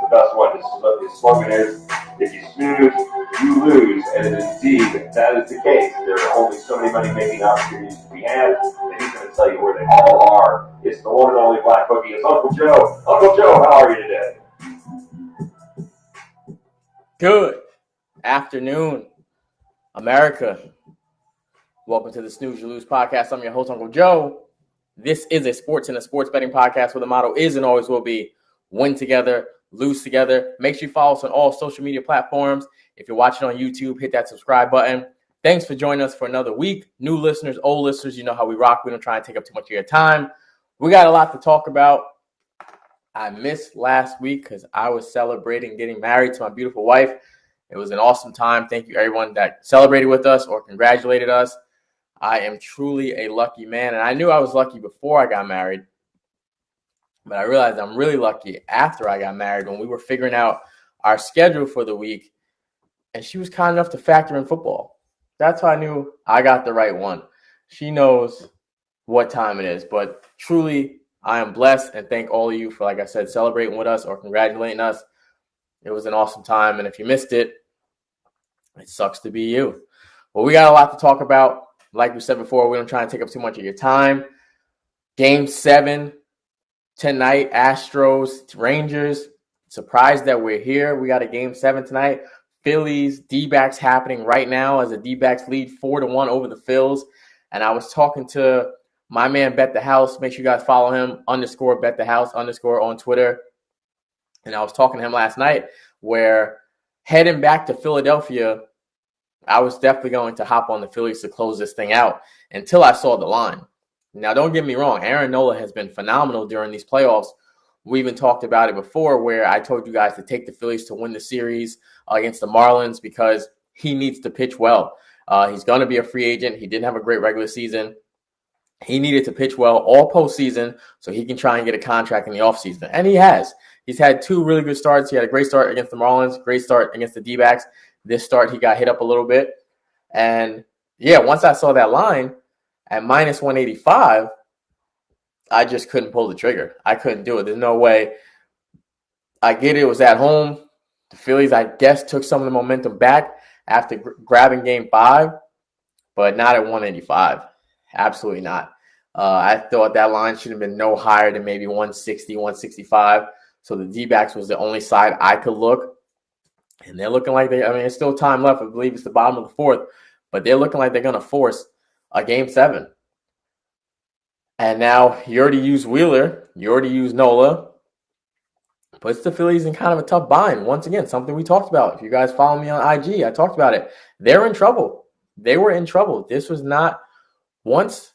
best one. His slogan is, if you snooze, you lose. And indeed, that is the case. There are only so many money-making opportunities to be had, and he's going to tell you where they all are. It's the one and only Black Bookie. It's Uncle Joe. Uncle Joe, how are you today? Good afternoon, America. Welcome to the Snooze, You Lose podcast. I'm your host, Uncle Joe. This is a sports and a sports betting podcast where the motto is and always will be win together, lose together. Make sure you follow us on all social media platforms. If you're watching on YouTube, hit that subscribe button. Thanks for joining us for another week. New listeners, old listeners, you know how we rock. We don't try and take up too much of your time. We got a lot to talk about. I missed last week because I was celebrating getting married to my beautiful wife. It was an awesome time. Thank you, everyone that celebrated with us or congratulated us. I am truly a lucky man, and I knew I was lucky before I got married, but I realized I'm really lucky after I got married when we were figuring out our schedule for the week, and she was kind enough to factor in football. That's how I knew I got the right one. She knows what time it is, but truly, I am blessed and thank all of you for, like I said, celebrating with us or congratulating us. It was an awesome time, and if you missed it, it sucks to be you. Well, we got a lot to talk about. Like we said before, we don't try and take up too much of your time. Game 7 tonight, Astros, Rangers. Surprised that we're here. We got a Game 7 tonight. Phillies, D-backs happening right now as the D-backs lead 4-1 over the Phils. And I was talking to my man, Bet the House. Make sure you guys follow him, _ Bet the House, _ on Twitter. And I was talking to him last night where heading back to Philadelphia, I was definitely going to hop on the Phillies to close this thing out until I saw the line. Now, don't get me wrong. Aaron Nola has been phenomenal during these playoffs. We even talked about it before where I told you guys to take the Phillies to win the series against the Marlins because he needs to pitch well. He's going to be a free agent. He didn't have a great regular season. He needed to pitch well all postseason so he can try and get a contract in the offseason. And he has. He's had 2 really good starts. He had a great start against the Marlins, great start against the D-backs. This start, he got hit up a little bit. And, yeah, once I saw that line at minus 185, I just couldn't pull the trigger. I couldn't do it. There's no way. I get it. It was at home. The Phillies, I guess, took some of the momentum back after grabbing Game 5, but not at 185. Absolutely not. I thought that line should have been no higher than maybe 160, 165. So the D-backs was the only side I could look. And they're looking like it's still time left. I believe it's the bottom of the 4th. But they're looking like they're going to force a Game 7. And now you already used Wheeler. You already used Nola. Puts the Phillies in kind of a tough bind. Once again, something we talked about. If you guys follow me on IG, I talked about it. They're in trouble. They were in trouble. This was not – once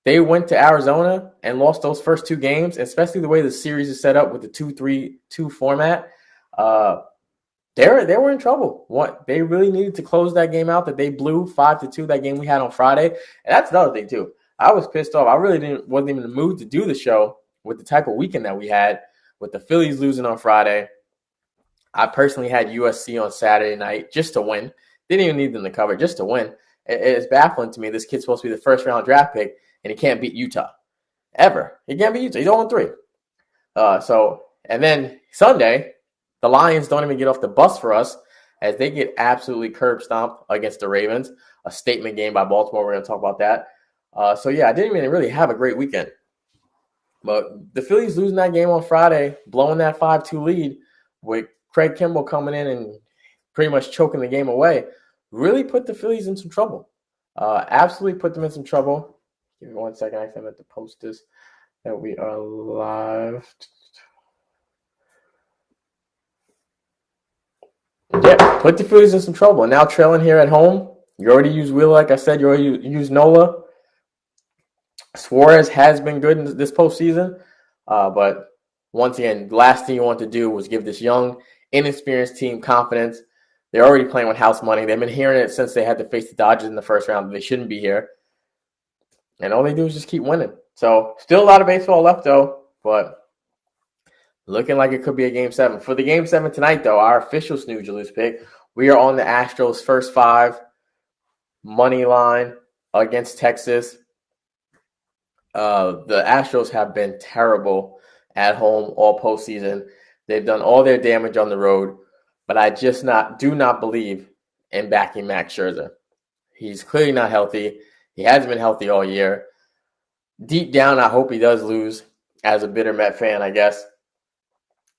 they went to Arizona and lost those first 2 games, especially the way the series is set up with the 2-3-2 format, they were in trouble. They really needed to close that game out that they blew 5-2, that game we had on Friday. And that's another thing, too. I was pissed off. I really wasn't even in the mood to do the show with the type of weekend that we had with the Phillies losing on Friday. I personally had USC on Saturday night just to win. Didn't even need them to cover, just to win. It's baffling to me. This kid's supposed to be the first-round draft pick, and he can't beat Utah. Ever. He can't beat Utah. He's 0-3. And then Sunday, the Lions don't even get off the bus for us as they get absolutely curb stomped against the Ravens. A statement game by Baltimore. We're going to talk about that. I didn't even really have a great weekend. But the Phillies losing that game on Friday, blowing that 5-2 lead with Craig Kimbrell coming in and pretty much choking the game away, really put the Phillies in some trouble. Absolutely put them in some trouble. Give me 1 second. I meant to post this that we are live. Yeah, put the Phillies in some trouble. And now trailing here at home, you already used Wheeler, like I said. You already used Nola. Suarez has been good in this postseason. But once again, the last thing you want to do was give this young, inexperienced team confidence. They're already playing with house money. They've been hearing it since they had to face the Dodgers in the first round. They shouldn't be here. And all they do is just keep winning. So still a lot of baseball left, though. But looking like it could be a Game 7. For the Game 7 tonight, though, our official Snooze You Lose pick, we are on the Astros' first 5 money line against Texas. The Astros have been terrible at home all postseason. They've done all their damage on the road, but I just do not believe in backing Max Scherzer. He's clearly not healthy. He hasn't been healthy all year. Deep down, I hope he does lose as a bitter Met fan, I guess.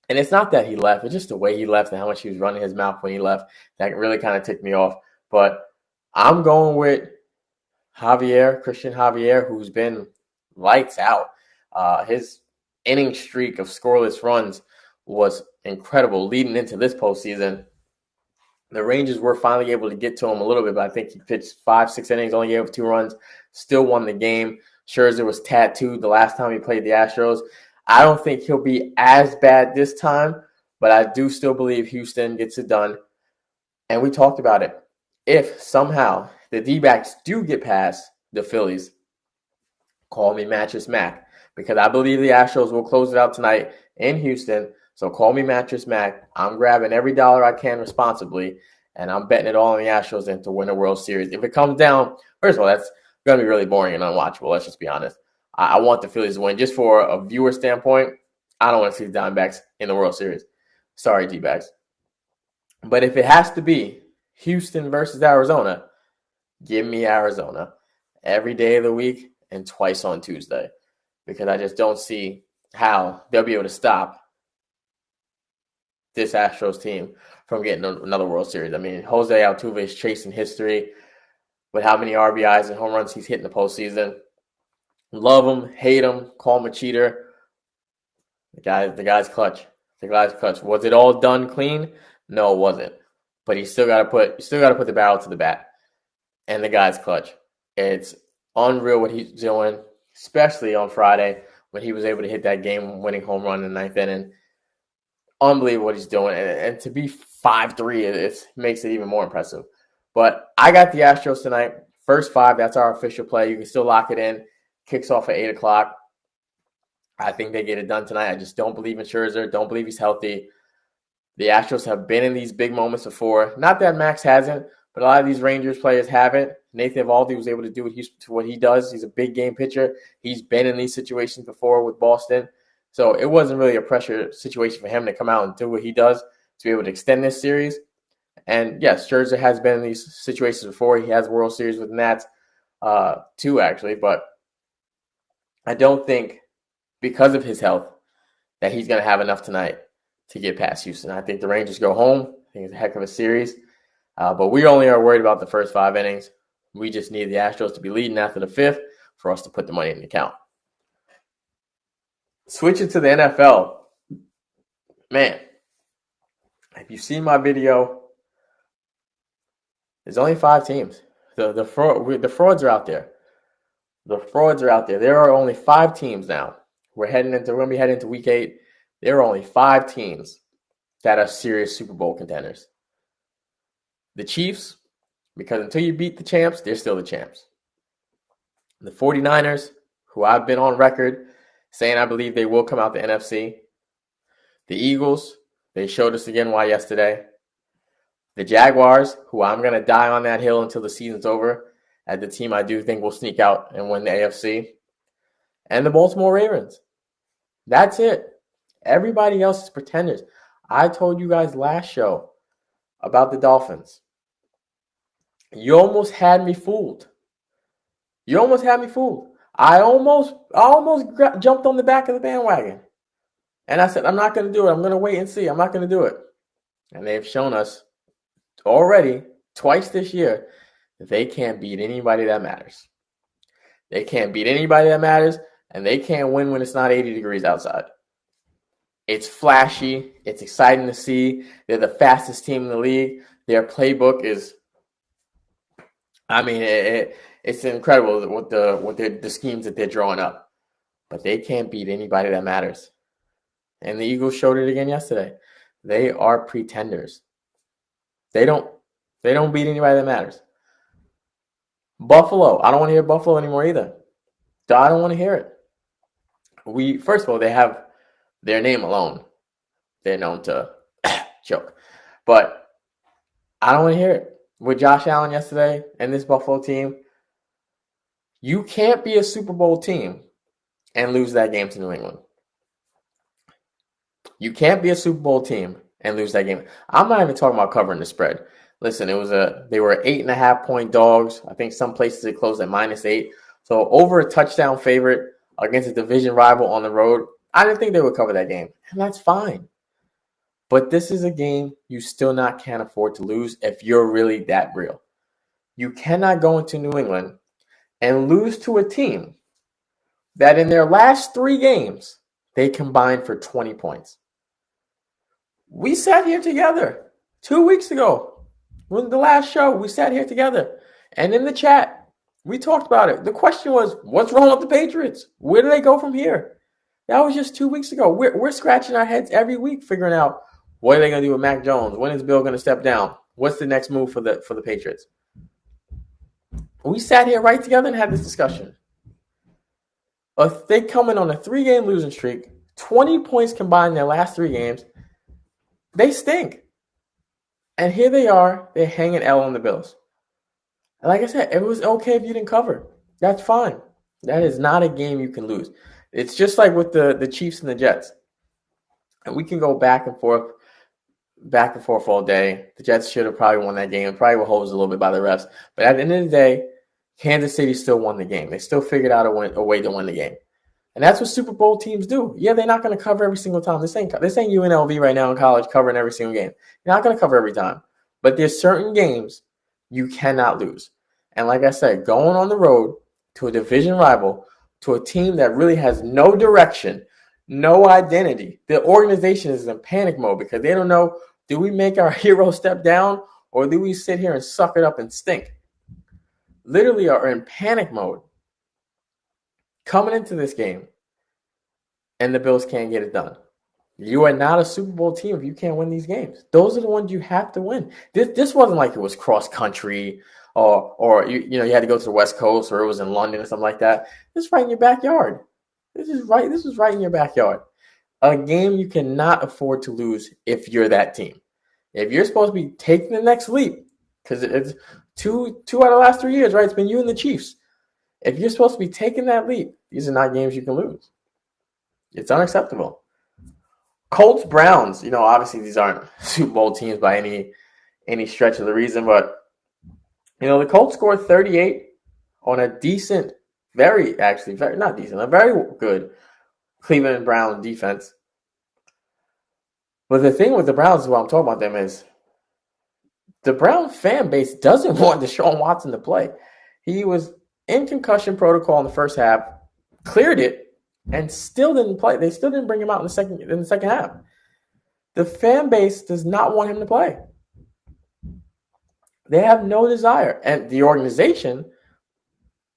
And it's not that he left. It's just the way he left and how much he was running his mouth when he left. That really kind of ticked me off. But I'm going with Christian Javier, who's been lights out. His inning streak of scoreless runs was incredible leading into this postseason. The Rangers were finally able to get to him a little bit, but I think he pitched 5-6 innings, only gave up 2 runs, still won the game. Scherzer was tattooed the last time he played the Astros. I don't think he'll be as bad this time, but I do still believe Houston gets it done. And we talked about it. If somehow the D-backs do get past the Phillies, call me Mattress Mac, because I believe the Astros will close it out tonight in Houston. So call me Mattress Mac. I'm grabbing every dollar I can responsibly, and I'm betting it all on the Astros and to win a World Series. If it comes down, first of all, that's going to be really boring and unwatchable. Let's just be honest. I want the Phillies to win. Just for a viewer standpoint, I don't want to see the Diamondbacks in the World Series. Sorry, D-backs. But if it has to be Houston versus Arizona, give me Arizona every day of the week and twice on Tuesday, because I just don't see how they'll be able to stop this Astros team from getting another World Series. I mean, Jose Altuve is chasing history with how many RBIs and home runs he's hit in the postseason. Love him, hate him, call him a cheater. The guy's clutch. The guy's clutch. Was it all done clean? No, it wasn't. But you still gotta put the barrel to the bat. And the guy's clutch. It's unreal what he's doing, especially on Friday when he was able to hit that game-winning home run in the 9th inning. Unbelievable what he's doing. And to be 5-3, it makes it even more impressive. But I got the Astros tonight. First 5, that's our official play. You can still lock it in. Kicks off at 8 o'clock. I think they get it done tonight. I just don't believe in Scherzer. Don't believe he's healthy. The Astros have been in these big moments before. Not that Max hasn't, but a lot of these Rangers players haven't. Nathan Eovaldi was able to do what he does. He's a big game pitcher. He's been in these situations before with Boston. So it wasn't really a pressure situation for him to come out and do what he does to be able to extend this series. And yes, Scherzer has been in these situations before. He has World Series with the Nats, too, actually. But I don't think, because of his health, that he's going to have enough tonight to get past Houston. I think the Rangers go home. I think it's a heck of a series. But we only are worried about the first 5 innings. We just need the Astros to be leading after the 5th for us to put the money in the account. Switching to the NFL. Man, if you've seen my video, there's only 5 teams. The frauds are out there. The frauds are out there. There are only 5 teams now. We're going to be heading into week 8. There are only 5 teams that are serious Super Bowl contenders. The Chiefs, because until you beat the champs, they're still the champs. The 49ers, who I've been on record saying I believe they will come out the NFC. The Eagles, they showed us again why yesterday. The Jaguars, who I'm going to die on that hill until the season's over, as the team I do think will sneak out and win the AFC. And the Baltimore Ravens. That's it. Everybody else is pretenders. I told you guys last show about the Dolphins. You almost had me fooled. I almost jumped on the back of the bandwagon. And I said, I'm not going to do it. I'm going to wait and see. I'm not going to do it. And they've shown us already twice this year that they can't beat anybody that matters. They can't beat anybody that matters, and they can't win when it's not 80 degrees outside. It's flashy. It's exciting to see. They're the fastest team in the league. Their playbook is, it's incredible what the schemes that they're drawing up. But they can't beat anybody that matters. And the Eagles showed it again yesterday. They are pretenders. They don't beat anybody that matters. Buffalo. I don't want to hear Buffalo anymore either. I don't want to hear it. First of all, they have their name alone. They're known to choke. But I don't want to hear it. With Josh Allen yesterday and this Buffalo team, you can't be a Super Bowl team and lose that game to New England. You can't be a Super Bowl team and lose that game. I'm not even talking about covering the spread. Listen, they were 8.5-point dogs. I think some places it closed at -8. So over a touchdown favorite against a division rival on the road. I didn't think they would cover that game, and that's fine. But this is a game you still can't afford to lose if you're really that real. You cannot go into New England and lose to a team that in their last 3 games, they combined for 20 points. We sat here together 2 weeks ago. When the last show, we sat here together. And in the chat, we talked about it. The question was, what's wrong with the Patriots? Where do they go from here? That was just 2 weeks ago. We're scratching our heads every week figuring out what are they going to do with Mac Jones? When is Bill going to step down? What's the next move for the Patriots? We sat here right together and had this discussion. They come in on a 3-game losing streak, 20 points combined in their last 3 games. They stink. And here they are. They're hanging L on the Bills. Like I said, it was okay if you didn't cover. That's fine. That is not a game you can lose. It's just like with the Chiefs and the Jets. And we can go back and forth all day. The Jets should have probably won that game. It probably were hosed a little bit by the refs. But at the end of the day, Kansas City still won the game. They still figured out a way to win the game. And that's what Super Bowl teams do. Yeah, they're not going to cover every single time. This ain't UNLV right now in college covering every single game. You're not going to cover every time. But there's certain games you cannot lose. And like I said, going on the road to a division rival, to a team that really has no direction, no identity. The organization is in panic mode because they don't know, do we make our hero step down or do we sit here and suck it up and stink? Literally are in panic mode coming into this game, and the Bills can't get it done. You are not a Super Bowl team if you can't win these games. Those are the ones you have to win. This wasn't like it was cross country or you had to go to the West Coast or it was in London or something like that. This is right in your backyard. This is right in your backyard. A game you cannot afford to lose if you're that team. If you're supposed to be taking the next leap, because it's two out of the last 3 years, right? It's been you and the Chiefs. If you're supposed to be taking that leap, these are not games you can lose. It's unacceptable. Colts, Browns, obviously these aren't Super Bowl teams by any stretch of the reason, but the Colts scored 38 on a decent, a very good Cleveland Browns defense. But the thing with the Browns, what I'm talking about them is the Brown fan base doesn't want Deshaun Watson to play. He was in concussion protocol in the first half, cleared it, and still didn't play. They still didn't bring him out in the second half. The fan base does not want him to play. They have no desire. And the organization,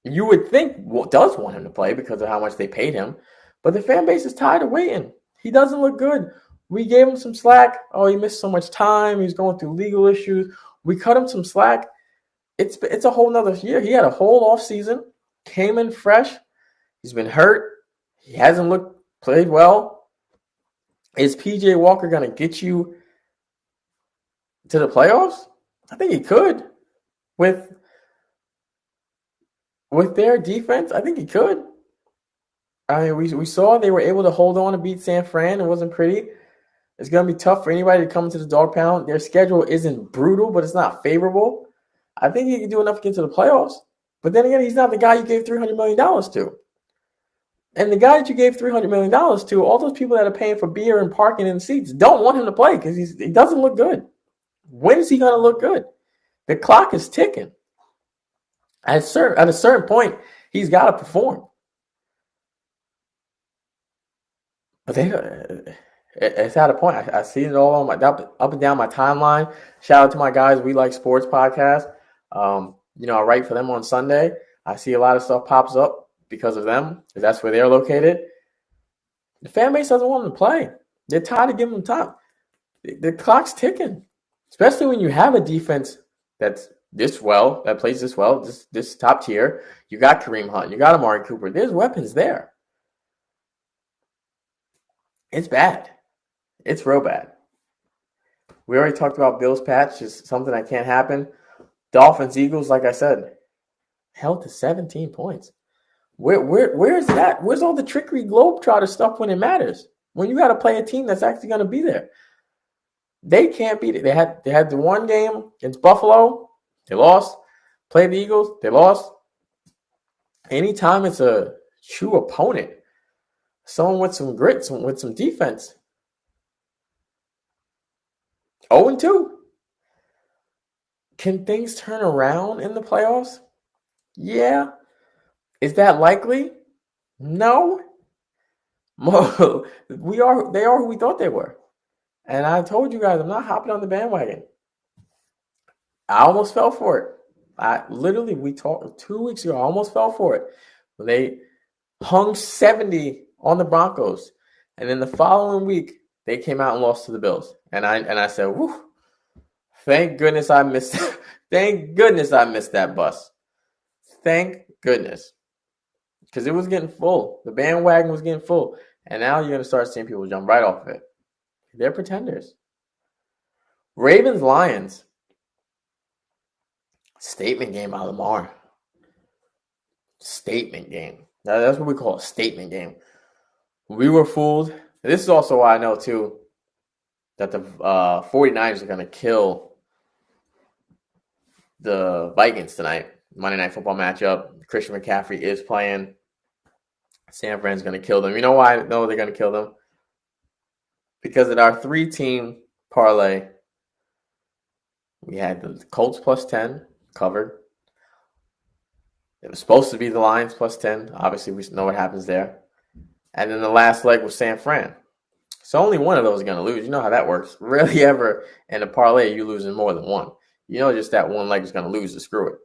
you would think, does want him to play because of how much they paid him. But the fan base is tired of waiting. He doesn't look good. We gave him some slack. Oh, he missed so much time. He's going through legal issues. We cut him some slack. It's a whole nother year. He had a whole off season, came in fresh. He's been hurt. He hasn't played well. Is PJ Walker going to get you to the playoffs? I think he could. With their defense, I think he could. I mean, we saw they were able to hold on to beat San Fran. It wasn't pretty. It's going to be tough for anybody to come into the dog pound. Their schedule isn't brutal, but it's not favorable. I think he can do enough to get to the playoffs. But then again, he's not the guy you gave $300 million to. And the guy that you gave $300 million to, all those people that are paying for beer and parking and seats don't want him to play because he doesn't look good. When is he going to look good? The clock is ticking. At a certain point, he's got to perform. But it's at a point. I see it all on up and down my timeline. Shout out to my guys, We Like Sports podcast. I write for them on Sunday. I see a lot of stuff pops up because of them, because that's where they're located. The fan base doesn't want them to play. They're tired of giving them time. The clock's ticking, especially when you have a defense that's that plays this well, this top tier. You got Kareem Hunt, you got Amari Cooper. There's weapons there. It's bad. It's real bad. We already talked about Bills Pats, just something that can't happen. Dolphins Eagles, like I said, held to 17 points. Where is that? Where's all the trickery Globetrotter stuff when it matters? when you got to play a team that's actually going to be there. They can't beat it. They had the one game against Buffalo. They lost. Played the Eagles. They lost. Anytime it's a true opponent, someone with some grit, with some defense. 0-2. Can things turn around in the playoffs? Yeah. Is that likely? No. They are who we thought they were. And I told you guys, I'm not hopping on the bandwagon. I almost fell for it. We talked 2 weeks ago, I almost fell for it. When they hung 70 on the Broncos. And then the following week, they came out and lost to the Bills. And I said, whew, thank goodness I missed that bus. Thank goodness. Because it was getting full. The bandwagon was getting full. And now you're going to start seeing people jump right off of it. They're pretenders. Ravens-Lions. Statement game by Lamar. Statement game. Now, that's what we call a statement game. We were fooled. This is also why I know, too, that the 49ers are going to kill the Vikings tonight. Monday Night Football matchup. Christian McCaffrey is playing. San Fran's going to kill them. You know why I know they're going to kill them? Because in our 3-team parlay, we had the Colts plus 10 covered. It was supposed to be the Lions plus 10. Obviously, we know what happens there. And then the last leg was San Fran. So only one of those is going to lose. You know how that works. Rarely ever in a parlay you losing more than one. You know just that one leg is going to lose to screw it.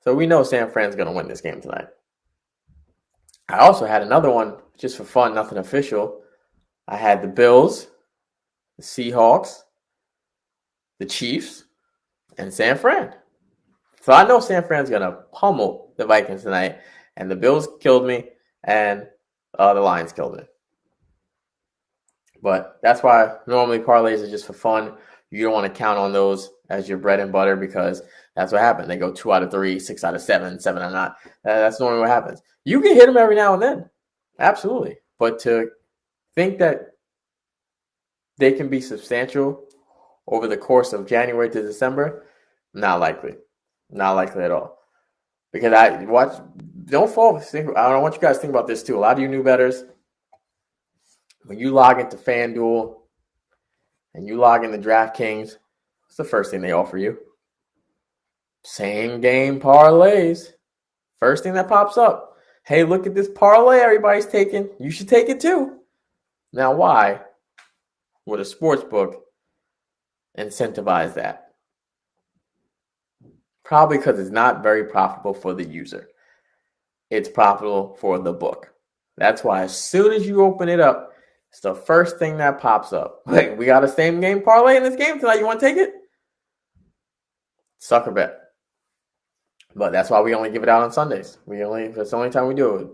So we know San Fran's going to win this game tonight. I also had another one just for fun, nothing official. I had the Bills, the Seahawks, the Chiefs, and San Fran. So I know San Fran's going to pummel the Vikings tonight. And the Bills killed me, and the Lions killed me. But that's why normally parlays are just for fun. You don't want to count on those as your bread and butter because that's what happened. They go 2 out of 3, 6 out of 7, 7 out of 9. That's normally what happens. You can hit them every now and then. Absolutely. But to think that they can be substantial over the course of January to December, not likely. Not likely at all. Because I don't want you guys to think about this too. A lot of you new bettors, when you log into FanDuel and you log into DraftKings, what's the first thing they offer you? Same game parlays. First thing that pops up. Hey, look at this parlay everybody's taking. You should take it too. Now, why would a sports book incentivize that? Probably because it's not very profitable for the user. It's profitable for the book. That's why as soon as you open it up, it's the first thing that pops up. Like, we got a same game parlay in this game tonight. You want to take it? Sucker bet. But that's why we only give it out on Sundays. That's the only time we do it.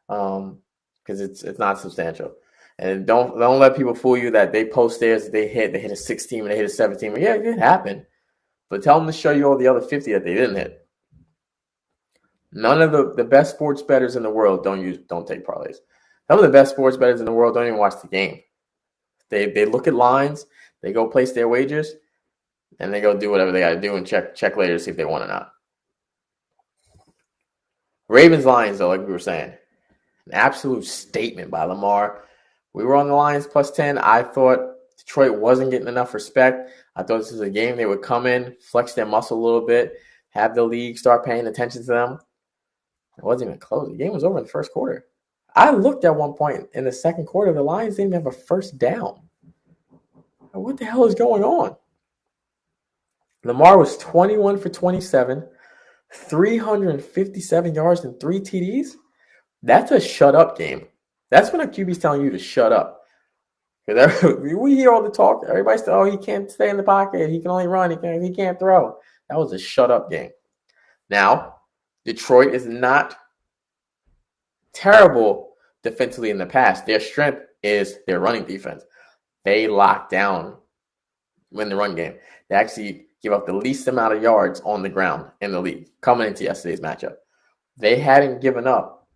Because it's not substantial. And don't let people fool you that they post theirs, they hit a 16 and they hit a 17. Yeah, it happened. But tell them to show you all the other 50 that they didn't hit. None of the best sports bettors in the world don't take parlays. Some of the best sports bettors in the world don't even watch the game. They look at lines, they go place their wagers, and they go do whatever they got to do and check later to see if they won or not. Ravens-Lions, though, like we were saying, an absolute statement by Lamar. We were on the Lions plus 10. I thought Detroit wasn't getting enough respect. I thought this was a game they would come in, flex their muscle a little bit, have the league start paying attention to them. It wasn't even close. The game was over in the first quarter. I looked at one point in the second quarter, the Lions didn't even have a first down. What the hell is going on? Lamar was 21 for 27, 357 yards and 3 TDs. That's a shut-up game. That's when a QB's telling you to shut up. Because we hear all the talk. Everybody's saying, he can't stay in the pocket. He can only run. He can't throw. That was a shut-up game. Now, Detroit is not terrible defensively in the past. Their strength is their running defense. They lock down in the run game. They actually give up the least amount of yards on the ground in the league coming into yesterday's matchup. They hadn't given up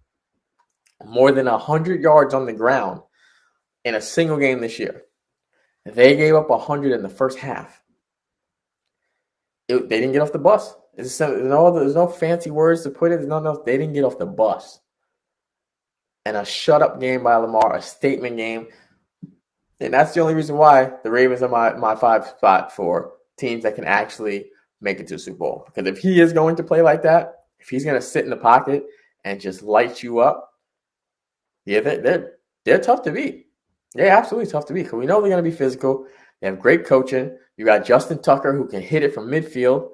more than 100 yards on the ground in a single game this year. They gave up 100 in the first half. They didn't get off the bus. There's no fancy words to put it. There's nothing else. They didn't get off the bus. And a shut-up game by Lamar, a statement game. And that's the only reason why the Ravens are my 5 spot for teams that can actually make it to the Super Bowl. Because if he is going to play like that, if he's going to sit in the pocket and just light you up, yeah, they're tough to beat. They're absolutely tough to beat because we know they're going to be physical. They have great coaching. You got Justin Tucker who can hit it from midfield.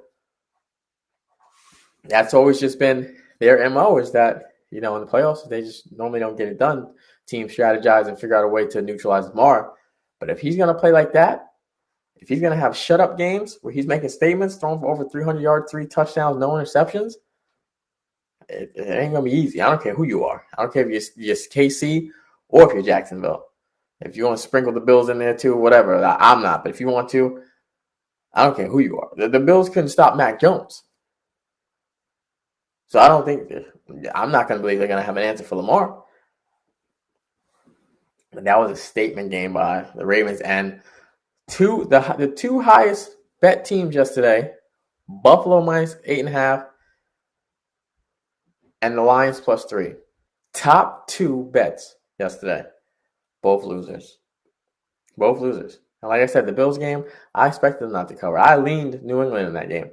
That's always just been their MO is that, in the playoffs, they just normally don't get it done. Teams strategize and figure out a way to neutralize Lamar. But if he's going to play like that, if he's going to have shut-up games where he's making statements, throwing for over 300 yards, 3 touchdowns, no interceptions, it ain't going to be easy. I don't care who you are. I don't care if you're KC or if you're Jacksonville. If you want to sprinkle the Bills in there too, whatever. I'm not. But if you want to, I don't care who you are. The Bills couldn't stop Mac Jones. So I'm not going to believe they're going to have an answer for Lamar. But that was a statement game by the Ravens. And the 2 highest bet teams yesterday, Buffalo minus 8.5 and the Lions plus 3. Top 2 bets yesterday. Both losers. And like I said, the Bills game, I expected them not to cover. I leaned New England in that game.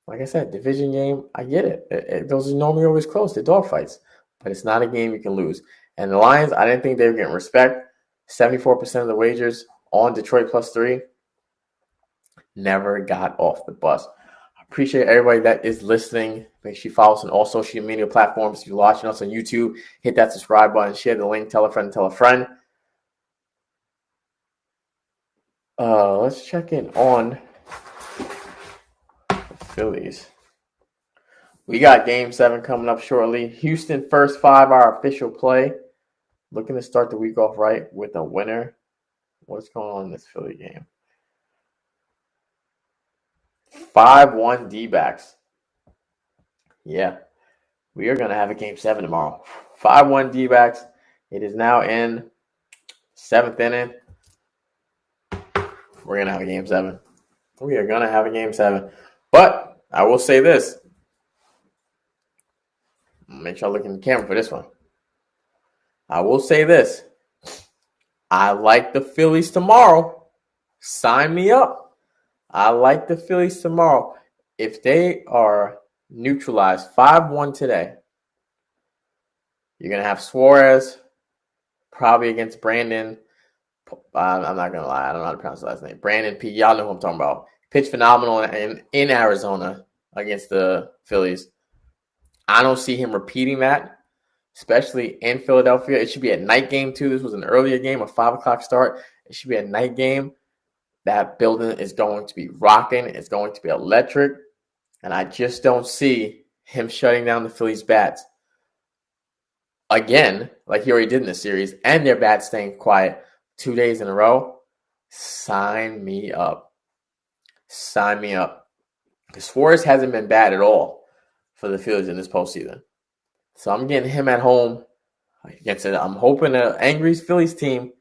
Like I said, division game, I get it. Those are normally always close. They're dogfights. But it's not a game you can lose. And the Lions, I didn't think they were getting respect. 74% of the wagers on Detroit plus 3 never got off the bus. I appreciate everybody that is listening. Make sure you follow us on all social media platforms. If you're watching us on YouTube, hit that subscribe button, share the link, tell a friend, tell a friend. Let's check in on the Phillies. We got Game 7 coming up shortly. Houston first 5, our official play. Looking to start the week off right with a winner. What's going on in this Philly game? 5-1 D-backs. Yeah, we are going to have a Game 7 tomorrow. 5-1 D-backs. It is now in 7th inning. We're going to have a Game 7. We are going to have a Game 7. But I will say this. Make sure I look in the camera for this one. I will say this. I like the Phillies tomorrow. Sign me up. I like the Phillies tomorrow. If they are neutralized 5-1 today, you're going to have Suarez probably against Brandon. I'm not going to lie. I don't know how to pronounce the last name. Brandon P. Y'all know who I'm talking about. Pitched phenomenal in Arizona against the Phillies. I don't see him repeating that, especially in Philadelphia. It should be a night game, too. This was an earlier game, a 5 o'clock start. It should be a night game. That building is going to be rocking. It's going to be electric. And I just don't see him shutting down the Phillies' bats again, like he already did in this series, and their bats staying quiet 2 days in a row. Sign me up. Sign me up. Because Suarez hasn't been bad at all for the Phillies in this postseason. So I'm getting him at home against it. I'm hoping an angry Phillies team.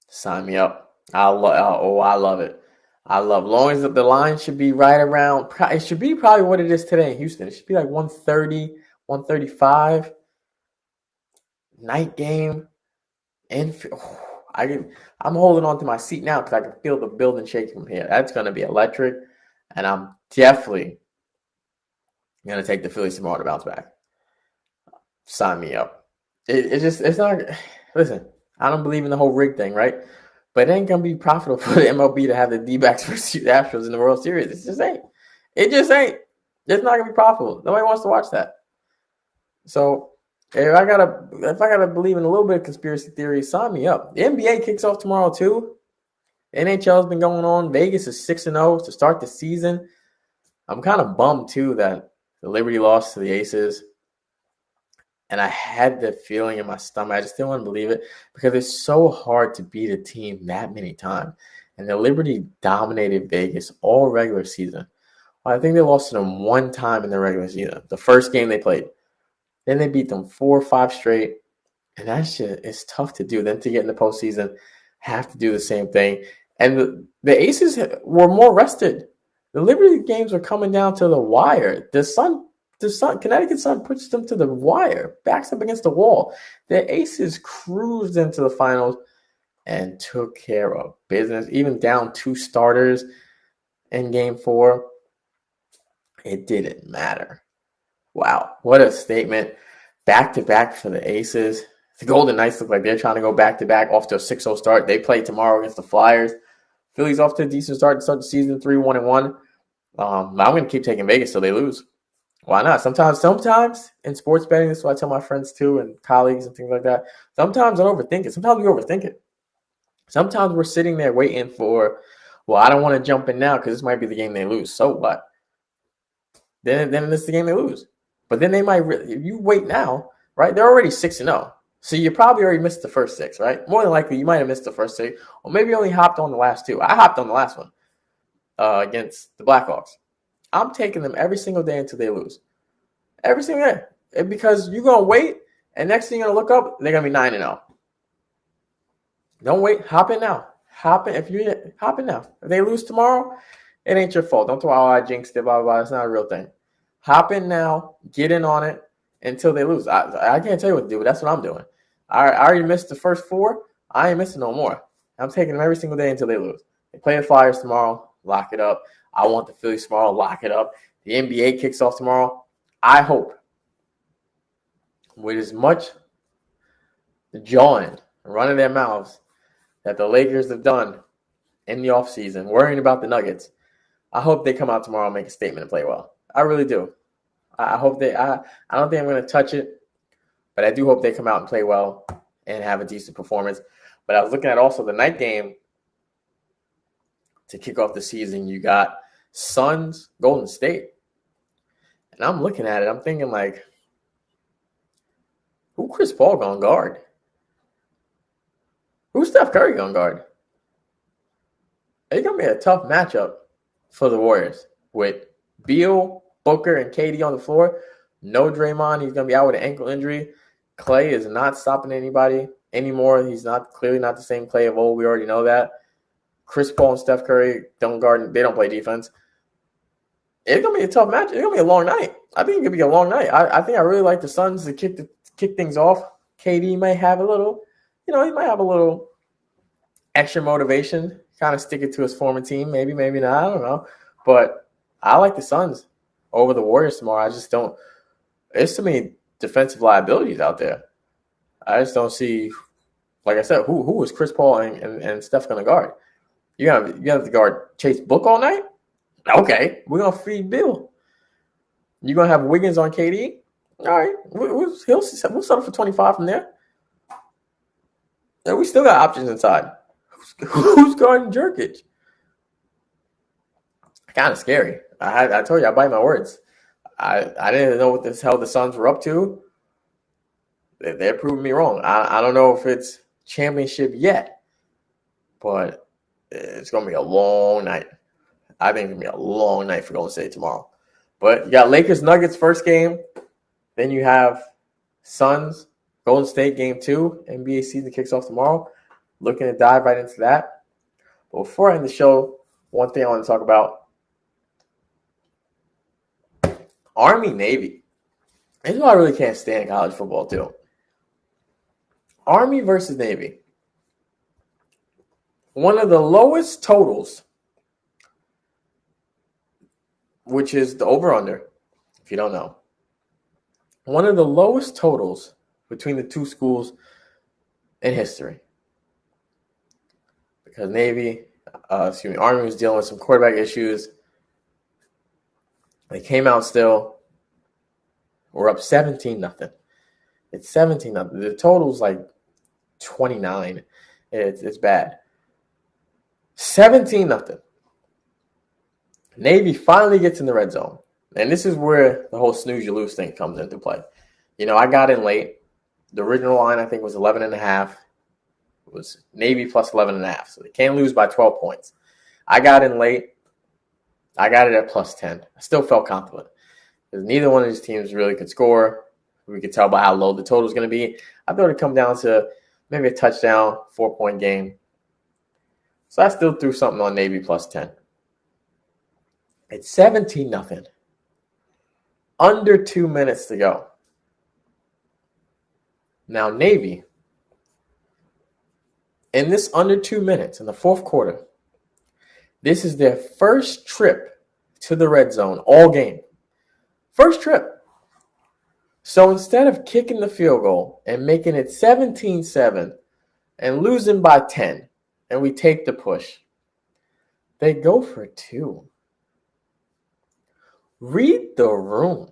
Sign me up. I love it. I love long as the line should be right around. It should be probably what it is today in Houston. It should be like 130, 135. Night game. And I'm holding on to my seat now because I can feel the building shaking from here. That's going to be electric. And I'm definitely going to take the Phillies tomorrow to bounce back. Sign me up. It's not. Listen, I don't believe in the whole rig thing, right? But it ain't going to be profitable for the MLB to have the D-backs versus the Astros in the World Series. It just ain't. It's not going to be profitable. Nobody wants to watch that. So if I gotta believe in a little bit of conspiracy theory, sign me up. The NBA kicks off tomorrow too. NHL has been going on. Vegas is 6-0 to start the season. I'm kind of bummed too that the Liberty lost to the Aces. And I had the feeling in my stomach. I just didn't want to believe it because it's so hard to beat a team that many times. And the Liberty dominated Vegas all regular season. Well, I think they lost to them one time in the regular season, the first game they played. Then they beat them 4 or 5 straight. And that shit is tough to do. Then to get in the postseason, have to do the same thing. And the Aces were more rested. The Liberty games were coming down to the wire. Connecticut Sun pushed them to the wire, backs up against the wall. The Aces cruised into the finals and took care of business, even down 2 starters in game 4. It didn't matter. Wow, what a statement. Back-to-back for the Aces. The Golden Knights look like they're trying to go back-to-back off to a 6-0 start. They play tomorrow against the Flyers. Philly's off to a decent start to start the season, 3-1-1. I'm going to keep taking Vegas till they lose. Why not? Sometimes in sports betting, this is what I tell my friends too and colleagues and things like that. Sometimes I overthink it. Sometimes we overthink it. Sometimes we're sitting there waiting for, well, I don't want to jump in now because this might be the game they lose. So what? Then this is the game they lose. But then they might, if you wait now, right? They're already 6-0. So you probably already missed the first 6, right? More than likely, you might have missed the first 6, or maybe you only hopped on the last 2. I hopped on the last one against the Blackhawks. I'm taking them every single day until they lose. Every single day. Because you're going to wait, and next thing you're going to look up, they're going to be 9-0. Don't wait. Hop in now. Hop in now. If they lose tomorrow, it ain't your fault. Don't throw out, I jinxed it, blah, blah, blah. It's not a real thing. Hop in now. Get in on it until they lose. I can't tell you what to do, but that's what I'm doing. I already missed the first 4. I ain't missing no more. I'm taking them every single day until they lose. They play the Flyers tomorrow. Lock it up. I want the Phillies tomorrow. Lock it up. The NBA kicks off tomorrow. I hope with as much jawing and running their mouths that the Lakers have done in the offseason, worrying about the Nuggets, I hope they come out tomorrow and make a statement and play well. I really do. I hope I don't think I'm going to touch it, but I do hope they come out and play well and have a decent performance. But I was looking at also the night game to kick off the season. You got Suns, Golden State. And I'm looking at it. I'm thinking, like, who Chris Paul going to guard? Who's Steph Curry going to guard? It's going to be a tough matchup for the Warriors with Beal, Booker, and KD on the floor. No Draymond. He's going to be out with an ankle injury. Clay is not stopping anybody anymore. He's clearly not the same Clay of old. We already know that. Chris Paul and Steph Curry don't guard. They don't play defense. It's going to be a tough match. It's going to be a long night. I think it's going to be a long night. I think I really like the Suns to kick things off. KD might have a little, he might have a little extra motivation, kind of stick it to his former team. Maybe not. I don't know. But I like the Suns over the Warriors tomorrow. I just don't. There's so many defensive liabilities out there. I just don't see, like I said, who is Chris Paul and Steph going to guard? You have to guard Chase Book all night? Okay, we're going to feed Bill. You're going to have Wiggins on KD? All right, we'll settle for 25 from there. And we still got options inside. Who's guarding Jerkic? Kind of scary. I told you, I bite my words. I didn't know what the hell the Suns were up to. They're proving me wrong. I don't know if it's championship yet, but it's going to be a long night. I think it's going to be a long night for Golden State tomorrow. But you got Lakers-Nuggets first game. Then you have Suns, Golden State game 2. NBA season kicks off tomorrow. Looking to dive right into that. But before I end the show, one thing I want to talk about. Army-Navy. This is why I really can't stand college football, too. Army versus Navy. One of the lowest totals, which is the over-under, if you don't know. One of the lowest totals between the two schools in history. Because Army was dealing with some quarterback issues. They came out still. We're up 17-0. It's 17-0. The total's like 29. It's bad. 17-0. Navy finally gets in the red zone. And this is where the whole snooze you lose thing comes into play. I got in late. The original line, I think, was 11.5. It was Navy plus 11.5. So they can't lose by 12 points. I got in late. I got it at plus 10. I still felt confident because neither one of these teams really could score. We could tell by how low the total is going to be. I thought it'd come down to maybe a touchdown, 4-point game. So I still threw something on Navy plus 10. It's 17-0. Under 2 minutes to go. Now, Navy, in this under 2 minutes, in the fourth quarter, this is their first trip to the red zone all game. First trip. So instead of kicking the field goal and making it 17-7 and losing by 10, and we take the push, they go for 2. Read the room.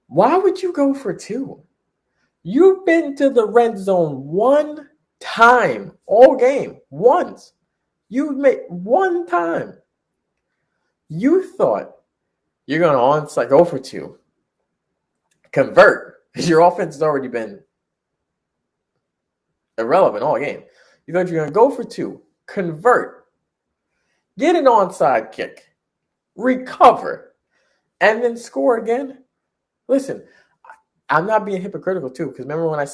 Why would you go for 2? You've been to the red zone one time all game. Once. You've made one time. You thought you're going to onside go for 2. Convert. Because your offense has already been irrelevant all game. You thought you're going to go for 2. Convert. Get an onside kick. Recover. And then score again. Listen, I'm not being hypocritical too, because remember when I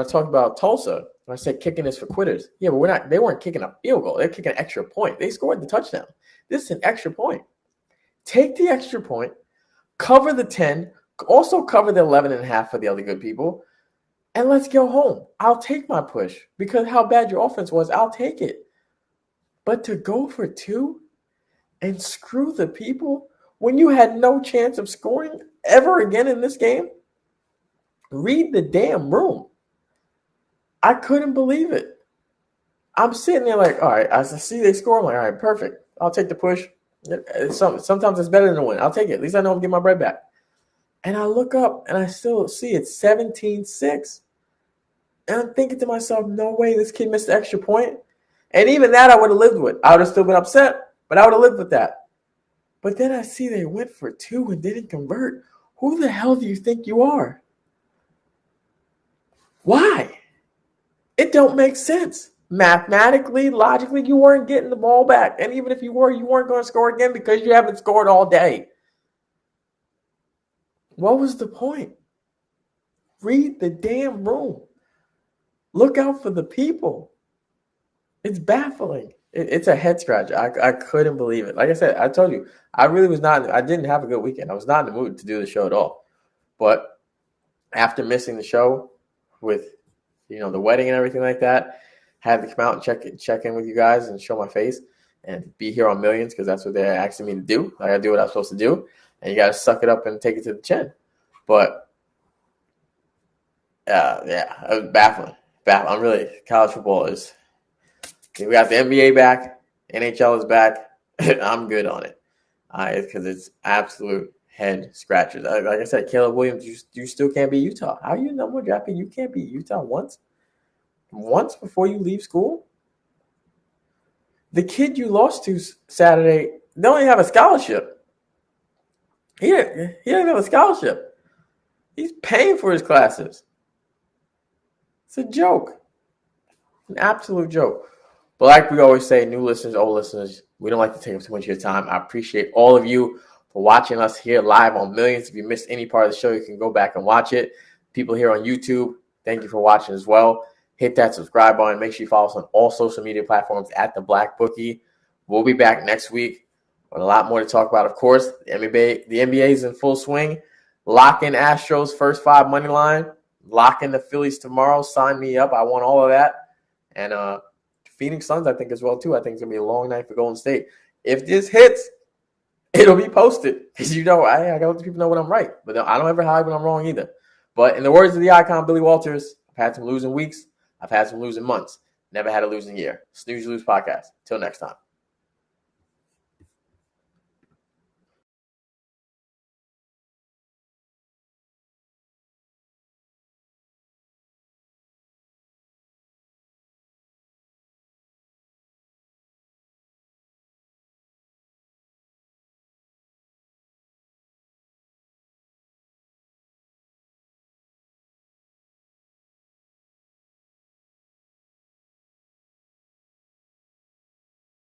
talked about Tulsa, when I said kicking is for quitters. Yeah, but they weren't kicking a field goal. They're kicking an extra point. They scored the touchdown. This is an extra point. Take the extra point, cover the 10, also cover the 11.5 for the other good people, and let's go home. I'll take my push because how bad your offense was, I'll take it. But to go for 2 and screw the people when you had no chance of scoring ever again in this game, read the damn room. I couldn't believe it. I'm sitting there like, all right, I see they score. I'm like, all right, perfect. I'll take the push. Sometimes it's better than a win. I'll take it. At least I know I'm getting my bread back. And I look up and I still see it's 17-6. And I'm thinking to myself, no way this kid missed the extra point. And even that I would have lived with. I would have still been upset, but I would have lived with that. But then I see they went for 2 and didn't convert. Who the hell do you think you are? Why? It don't make sense. Mathematically, logically, you weren't getting the ball back. And even if you were, you weren't going to score again because you haven't scored all day. What was the point? Read the damn room. Look out for the people. It's baffling. It's a head scratcher. I couldn't believe it. Like I said, I told you, I didn't have a good weekend. I was not in the mood to do the show at all. But after missing the show with, the wedding and everything like that, had to come out and check in with you guys and show my face and be here on Millions because that's what they're asking me to do. I got to do what I'm supposed to do. And you got to suck it up and take it to the chin. But, it was baffling. I'm really, college football is, we got the NBA back, NHL is back. I'm good on it. Because it's absolute head scratchers. Like I said, Caleb Williams, you still can't beat Utah. How are you number one draft pick? You can't beat Utah once? Once before you leave school? The kid you lost to Saturday, they don't even have a scholarship. He didn't have a scholarship. He's paying for his classes. It's a joke. An absolute joke. But like we always say, new listeners, old listeners, we don't like to take up too much of your time. I appreciate all of you for watching us here live on Millions. If you missed any part of the show, you can go back and watch it. People here on YouTube, thank you for watching as well. Hit that subscribe button. Make sure you follow us on all social media platforms at The Black Bookie. We'll be back next week with a lot more to talk about. Of course, the NBA is in full swing. Lock in Astros first 5 money line. Lock in the Phillies tomorrow. Sign me up. I want all of that. And Phoenix Suns, I think, as well, too. I think it's going to be a long night for Golden State. If this hits, it'll be posted. Because, I got to let people know when I'm right. But I don't ever hide when I'm wrong either. But in the words of the icon, Billy Walters, I've had some losing weeks. I've had some losing months. Never had a losing year. Snooze, You Lose podcast. Till next time.